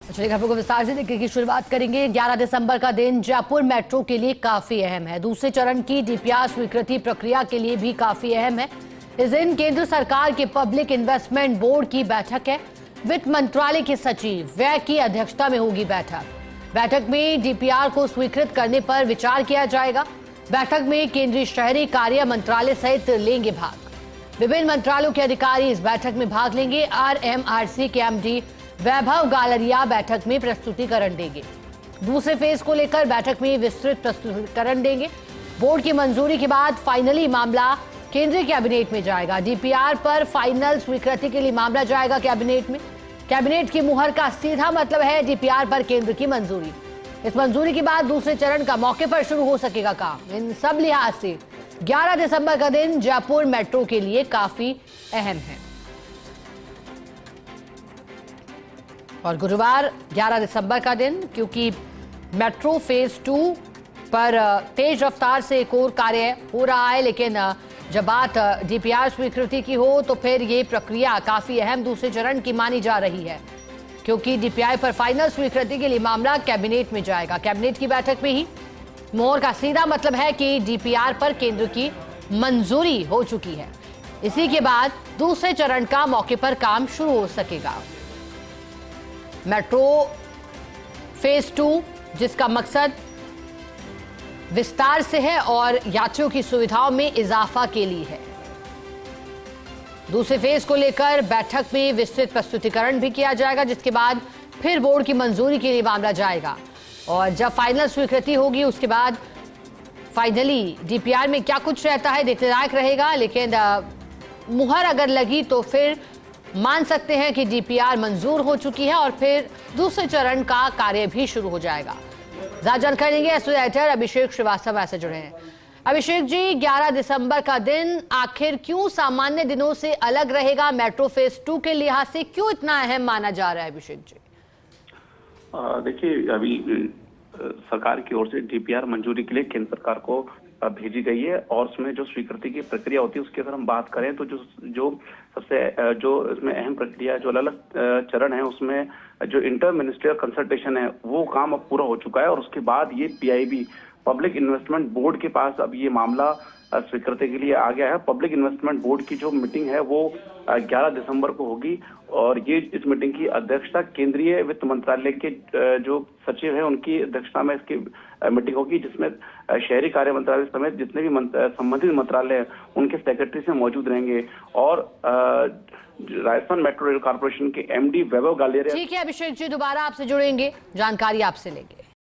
चलिए खबरों को विस्तार से देखने की शुरुआत करेंगे। 11 दिसंबर का दिन जयपुर मेट्रो के लिए काफी अहम है। दूसरे चरण की डीपीआर स्वीकृति प्रक्रिया के लिए भी काफी अहम है। इस दिन केंद्र सरकार के पब्लिक इन्वेस्टमेंट बोर्ड की बैठक है। वित्त मंत्रालय के सचिव व्यय की अध्यक्षता में होगी बैठक में डीपीआर को स्वीकृत करने पर विचार किया जाएगा। बैठक में केंद्रीय शहरी कार्य मंत्रालय सहित लेंगे भाग। विभिन्न मंत्रालयों के अधिकारी इस बैठक में भाग लेंगे। आरएमआरसी के एमडी वैभव गालरिया बैठक में प्रस्तुतिकरण देंगे। दूसरे फेज को लेकर बैठक में विस्तृत प्रस्तुतिकरण देंगे। बोर्ड की मंजूरी के बाद फाइनली मामला केंद्रीय कैबिनेट में जाएगा। डीपीआर पर फाइनल स्वीकृति के लिए मामला जाएगा कैबिनेट में। कैबिनेट की मुहर का सीधा मतलब है डीपीआर पर केंद्र की मंजूरी। इस मंजूरी के बाद दूसरे चरण का मौके पर शुरू हो सकेगा काम। इन सब लिहाज से 11 दिसंबर का दिन जयपुर मेट्रो के लिए काफी अहम है। और गुरुवार 11 दिसंबर का दिन, क्योंकि मेट्रो फेज 2 पर तेज रफ्तार से एक और कार्य हो रहा है, लेकिन जब बात डीपीआर स्वीकृति की हो तो फिर ये प्रक्रिया काफी अहम दूसरे चरण की मानी जा रही है, क्योंकि डीपीआर पर फाइनल स्वीकृति के लिए मामला कैबिनेट में जाएगा। कैबिनेट की बैठक में ही मोहर का सीधा मतलब है कि डीपीआर पर केंद्र की मंजूरी हो चुकी है। इसी के बाद दूसरे चरण का मौके पर काम शुरू हो सकेगा। मेट्रो फेज 2 जिसका मकसद विस्तार से है और यात्रियों की सुविधाओं में इजाफा के लिए है। दूसरे फेज को लेकर बैठक में विस्तृत प्रस्तुतिकरण भी किया जाएगा, जिसके बाद फिर बोर्ड की मंजूरी के लिए मामला जाएगा। और जब फाइनल स्वीकृति होगी उसके बाद फाइनली डीपीआर में क्या कुछ रहता है देखने लायक रहेगा। लेकिन मुहर अगर लगी तो फिर मान सकते हैं कि डीपीआर मंजूर हो चुकी है और फिर दूसरे चरण का कार्य भी शुरू हो जाएगा। ज्यादा जानकारी लेंगे एसोसिएटर अभिषेक श्रीवास्तव ऐसे जुड़े हैं। अभिषेक जी, 11 दिसंबर का दिन आखिर क्यों सामान्य दिनों से अलग रहेगा? मेट्रो फेज 2 के लिहाज से क्यों इतना अहम माना जा रहा है अभिषेक जी? देखिए, अभी सरकार की ओर से डीपीआर मंजूरी के लिए केंद्र सरकार को भेजी गई है और उसमें जो स्वीकृति की प्रक्रिया होती है उसकी अगर हम बात करें तो जो इसमें अहम प्रक्रिया जो अलग चरण है उसमें जो इंटर मिनिस्ट्रियल कंसल्टेशन है वो काम अब पूरा हो चुका है और उसके बाद ये पीआईबी पब्लिक इन्वेस्टमेंट बोर्ड के पास अब ये मामला स्वीकृति के लिए आ गया है। पब्लिक इन्वेस्टमेंट बोर्ड की जो मीटिंग है वो 11 दिसंबर को होगी और ये इस मीटिंग की अध्यक्षता केंद्रीय वित्त मंत्रालय के जो सचिव है उनकी अध्यक्षता में इसकी मीटिंग होगी, जिसमें शहरी कार्य मंत्रालय समेत जितने भी संबंधित मंत्रालय हैं उनके सेक्रेटरी से मौजूद रहेंगे और राजस्थान मेट्रो रेल कॉर्पोरेशन के एमडी वैभव गालेरिया। ठीक है अभिषेक जी, दोबारा आपसे जुड़ेंगे, जानकारी आपसे लेंगे।